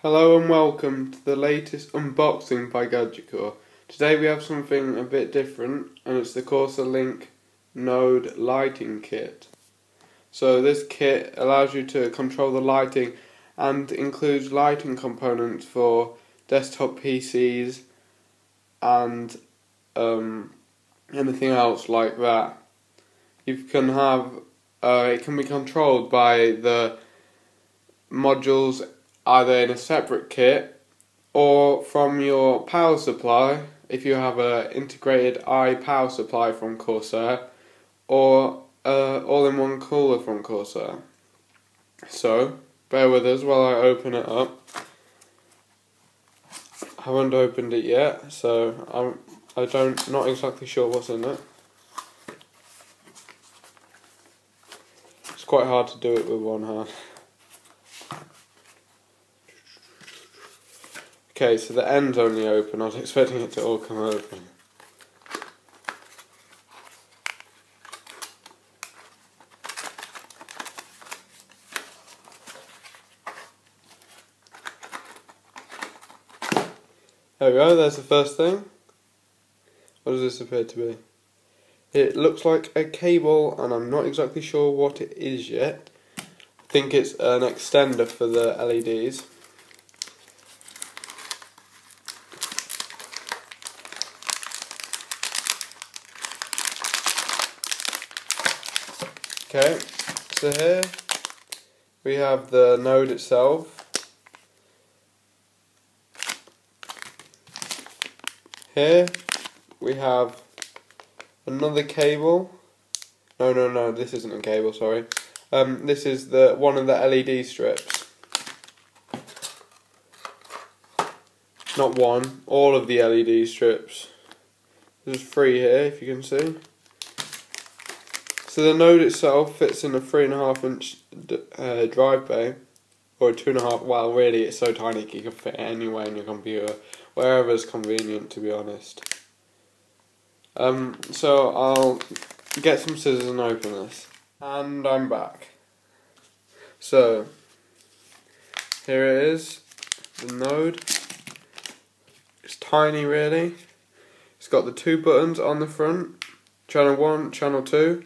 Hello and welcome to the latest unboxing by GadgetCore. Today we have something a bit different, and it's the Corsair Link Node lighting kit. So this kit allows you to control the lighting and includes lighting components for desktop PCs and anything else like that. You can have it can be controlled by the modules either in a separate kit or from your power supply if you have an integrated power supply from Corsair, or all-in-one cooler from Corsair. So bear with us while I open it up. I haven't opened it yet, so not exactly sure what's in it. It's quite hard to do it with one hand. Okay, so the end's only open. I was expecting it to all come open. There we go, there's the first thing. What does this appear to be? It looks like a cable, and I'm not exactly sure what it is yet. I think it's an extender for the LEDs. Okay, so here we have the node itself. Here we have another cable. No, this isn't a cable, sorry. This is one of the LED strips. Not one, all of the LED strips. There's 3 here, if you can see. So the node itself fits in a 3.5-inch drive bay, or a 2.5. Well, really, it's so tiny you can fit it anywhere in your computer, wherever is convenient, to be honest. So I'll get some scissors and open this, and I'm back. So here it is, the node. It's tiny, really. It's got the 2 buttons on the front, channel 1, channel 2.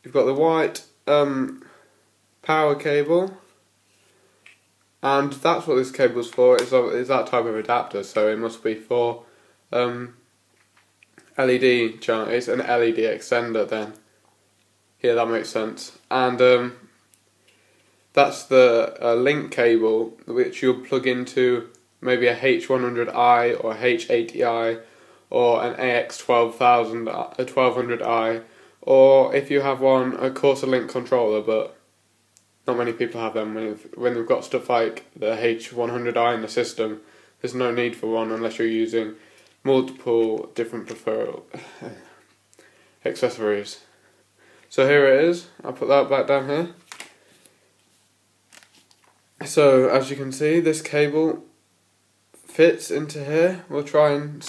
You've got the white power cable, and that's what this cable's for. It's that type of adapter, so it must be for LED channel. It's an LED extender then. Yeah, that makes sense. And that's the link cable which you'll plug into maybe a H100i or H80i or an AX1200i. Or if you have a Corsair Link controller, but not many people have them. When they've got stuff like the H100i in the system, there's no need for one unless you're using multiple different accessories. So here it is. I'll put that back down here. So as you can see, this cable fits into here. We'll try and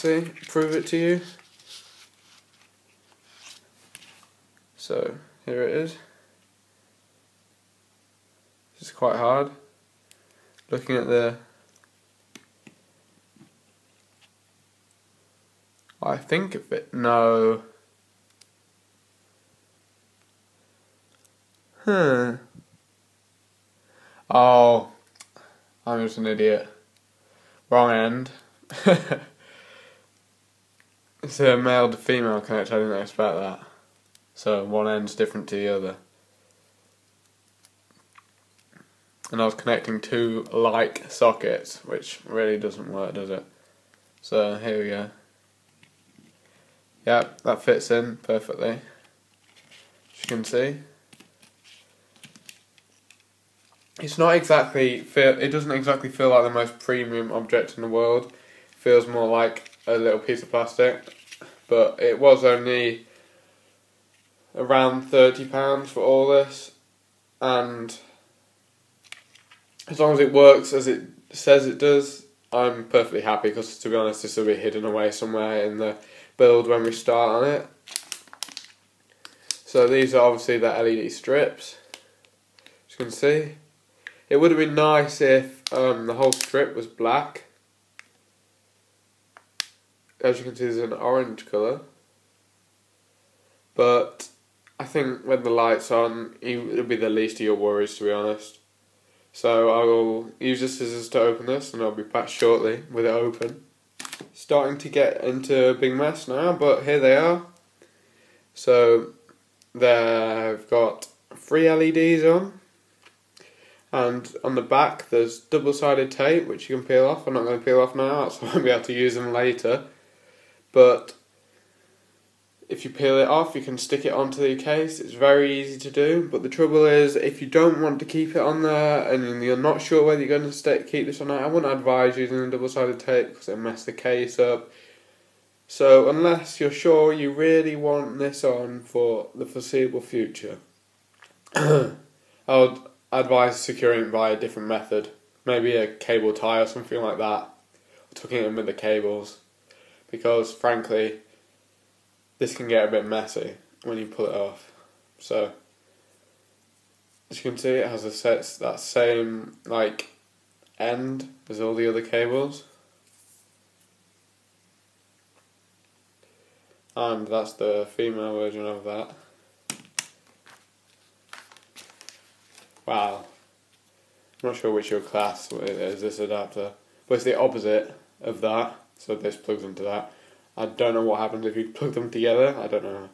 prove it to you. So here it is. This is quite hard. Looking at I think it fit. No. Oh, I'm just an idiot. Wrong end. It's a male to female connector. I didn't expect that. So one end's different to the other. And I was connecting 2 like sockets, which really doesn't work, does it? So here we go. Yep, that fits in perfectly. As you can see. It doesn't exactly feel like the most premium object in the world. It feels more like a little piece of plastic. But it was only around £30 for all this, and as long as it works as it says it does, I'm perfectly happy, because to be honest this will be hidden away somewhere in the build when we start on it. So these are obviously the LED strips, as you can see. It would have been nice if the whole strip was black. As you can see, there's an orange colour. But I think when the light's on, it'll be the least of your worries, to be honest. So I will use the scissors to open this, and I'll be back shortly with it open. Starting to get into a big mess now, but here they are. So they've got 3 LEDs on, and on the back there's double-sided tape which you can peel off. I'm not going to peel off now, so I won't be able to use them later. But if you peel it off, you can stick it onto the case. It's very easy to do, but the trouble is, if you don't want to keep it on there and you're not sure whether you're going to keep this on there, I wouldn't advise using the double-sided tape because it'll mess the case up. So unless you're sure you really want this on for the foreseeable future, I would advise securing it by a different method. Maybe a cable tie or something like that, or tucking it in with the cables, because frankly this can get a bit messy when you pull it off. So as you can see, it has that same like end as all the other cables, and that's the female version of that. Wow, I'm not sure which your class it is, this adapter, but it's the opposite of that, so this plugs into that. I don't know what happens if you plug them together. I don't know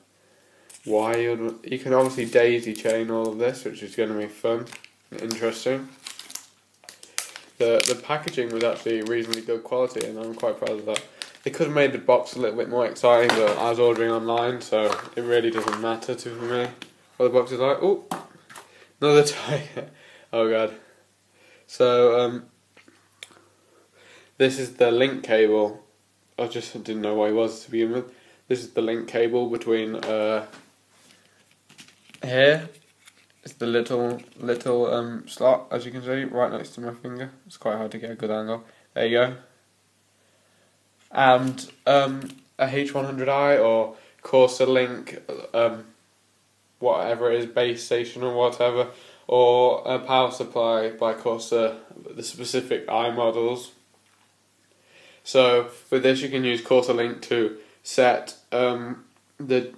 why you can obviously daisy chain all of this, which is going to be fun and interesting. The packaging was actually reasonably good quality, and I'm quite proud of that. They could have made the box a little bit more exciting, but I was ordering online, so it really doesn't matter to me what the box is like. Oh, another tie. Oh god. So this is the link cable. I just didn't know what it was to begin with. This is the link cable between here. It's the little slot, as you can see, right next to my finger. It's quite hard to get a good angle. There you go. And a H100i or Corsair link, whatever it is, base station or whatever, or a power supply by Corsair, the specific i models. So with this you can use Corsair link to set the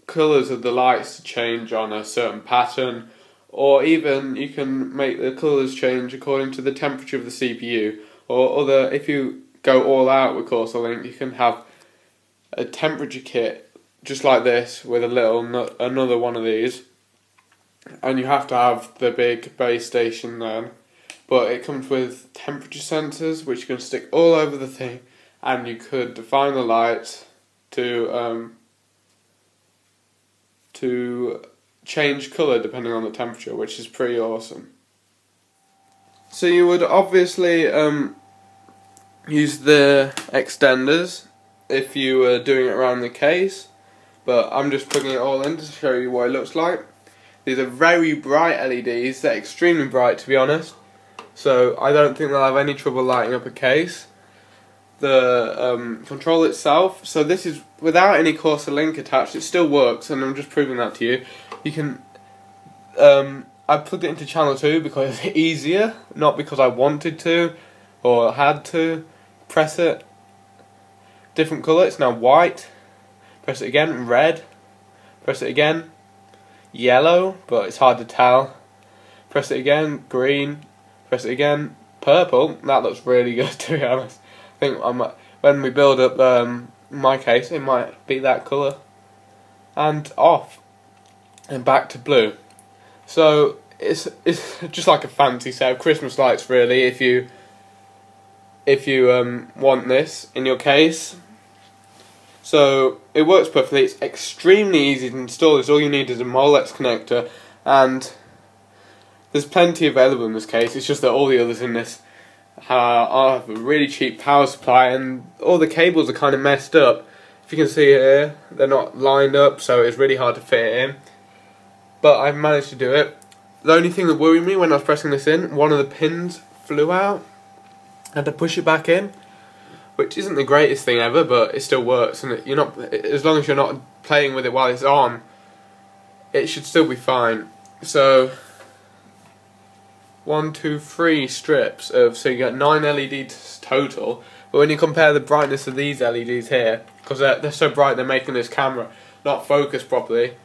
colours of the lights to change on a certain pattern, or even you can make the colours change according to the temperature of the CPU, or other. If you go all out with Corsair link, you can have a temperature kit just like this with another one of these, and you have to have the big base station then. But it comes with temperature sensors which you can stick all over the thing, and you could define the lights to change colour depending on the temperature, which is pretty awesome. So you would obviously use the extenders if you were doing it around the case, but I'm just putting it all in to show you what it looks like. These are very bright LEDs, they're extremely bright to be honest. So I don't think they'll have any trouble lighting up a case. The control itself, so this is without any Corsair link attached, it still works, and I'm just proving that to you. You can, I plugged it into channel 2 because it's easier, not because I wanted to or had to. Press it, different colour, it's now white. Press it again, red. Press it again, yellow, but it's hard to tell. Press it again, green. Press it again, purple. That looks really good to be honest. I think when we build up my case, it might be that colour. And off, and back to blue. So it's just like a fancy set of Christmas lights really, if you want this in your case. So it works perfectly. It's extremely easy to install. All you need is a Molex connector, and there's plenty available in this case. It's just that all the others in this have a really cheap power supply, and all the cables are kind of messed up. If you can see here, they're not lined up, so it's really hard to fit it in. But I've managed to do it. The only thing that worried me when I was pressing this in, one of the pins flew out. I had to push it back in, which isn't the greatest thing ever, but it still works, and you're not, as long as you're not playing with it while it's on, it should still be fine. So 1, 2, 3 strips of, so you get 9 LEDs total. But when you compare the brightness of these LEDs here, because they're so bright, they're making this camera not focus properly.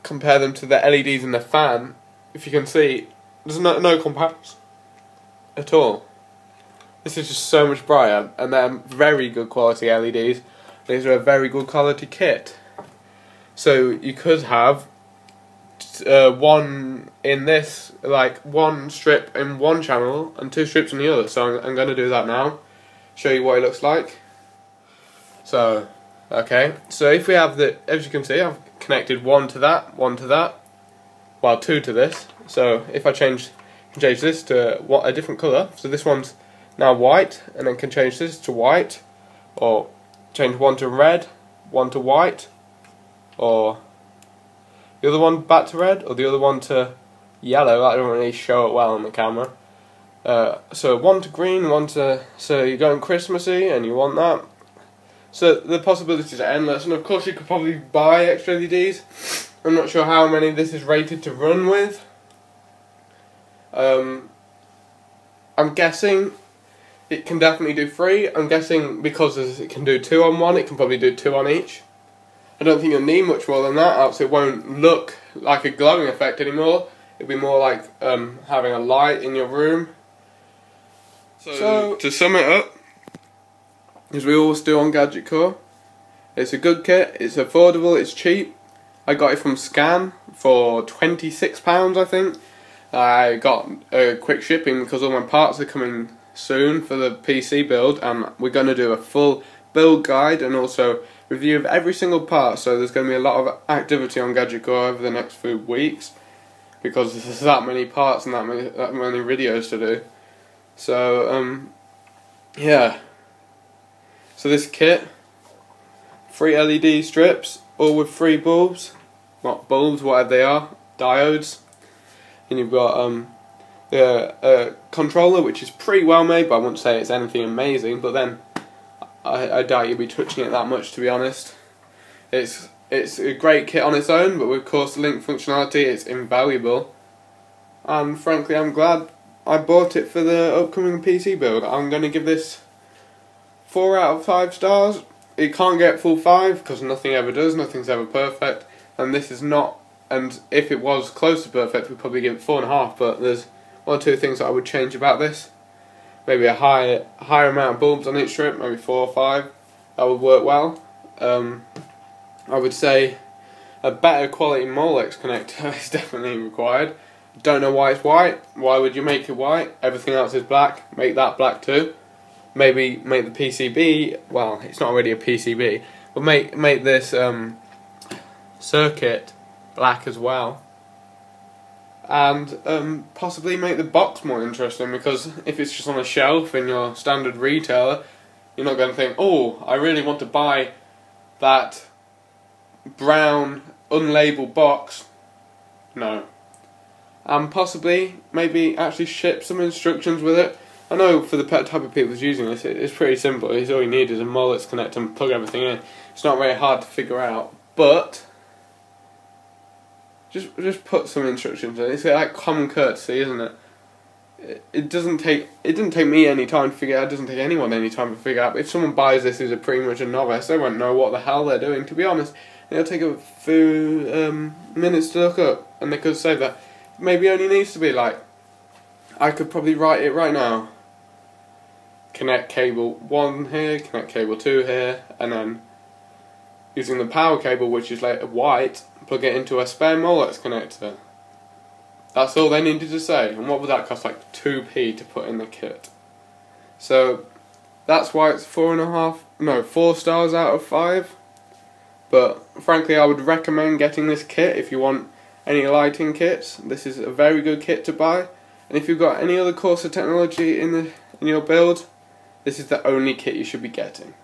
Compare them to the LEDs in the fan. If you can see, there's no comparison at all. This is just so much brighter, and they're very good quality LEDs. These are a very good quality kit. So you could have one in this, like 1 strip in one channel and 2 strips in the other. So I'm going to do that now. Show you what it looks like. So, okay. So if we have the, as you can see, I've connected 1 to that, 1 to that, well 2 to this. So if I change this to a different colour, so this one's now white, and then can change this to white, or change 1 to red, 1 to white, or the other one back to red, or the other one to yellow. I don't really show it well on the camera. So 1 to green, 1 to, so you're going Christmassy and you want that. So the possibilities are endless, and of course you could probably buy extra LEDs. I'm not sure how many this is rated to run with. I'm guessing it can definitely do 3. I'm guessing because it can do 2 on one, it can probably do 2 on each. I don't think you'll need much more than that, else it won't look like a glowing effect anymore. It'll be more like having a light in your room. So to sum it up, as we always do on GadgetCore, it's a good kit, it's affordable, it's cheap. I got it from Scan for £26, I think. I got quick shipping because all my parts are coming soon for the PC build, and we're going to do a full build guide and also review of every single part. So there's going to be a lot of activity on GadgetCore over the next few weeks because there's that many parts and that many videos to do. So yeah. So this kit, 3 LED strips, all with 3 bulbs, not bulbs, whatever they are, diodes. And you've got the controller, which is pretty well made, but I wouldn't say it's anything amazing. But then I doubt you'll be touching it that much, to be honest. It's a great kit on its own, but with Corsair link functionality, it's invaluable. And frankly, I'm glad I bought it for the upcoming PC build. I'm going to give this 4 out of 5 stars. It can't get full 5 because nothing ever does. Nothing's ever perfect, and this is not. And if it was close to perfect, we'd probably give it 4.5. But there's 1 or 2 things that I would change about this. Maybe a higher amount of bulbs on each strip, maybe 4 or 5. That would work well. I would say a better quality Molex connector is definitely required. Don't know why it's white. Why would you make it white? Everything else is black. Make that black too. Maybe make the PCB. Well, it's not already a PCB, but make this circuit black as well, and possibly make the box more interesting, because if it's just on a shelf in your standard retailer, you're not going to think, oh, I really want to buy that brown unlabeled box. No. And possibly maybe actually ship some instructions with it. I know for the type of people who's using this, it's pretty simple. All you need is a Molex connector and plug everything in. It's not very hard to figure out, but just put some instructions in. It's like common courtesy, isn't it? It didn't take me any time to figure out. It doesn't take anyone any time to figure out. But if someone buys this who's pretty much a novice, they won't know what the hell they're doing. To be honest, it'll take a few minutes to look up, and they could say that maybe only needs to be like, I could probably write it right now. Connect cable 1 here, connect cable 2 here, and then using the power cable, which is like white, plug it into a spare Molex connector. That's all they needed to say. And what would that cost? Like 2p to put in the kit. So that's why it's 4 stars out of 5. But frankly, I would recommend getting this kit if you want any lighting kits. This is a very good kit to buy. And if you've got any other Corsair technology in your build, this is the only kit you should be getting.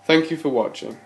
Thank you for watching.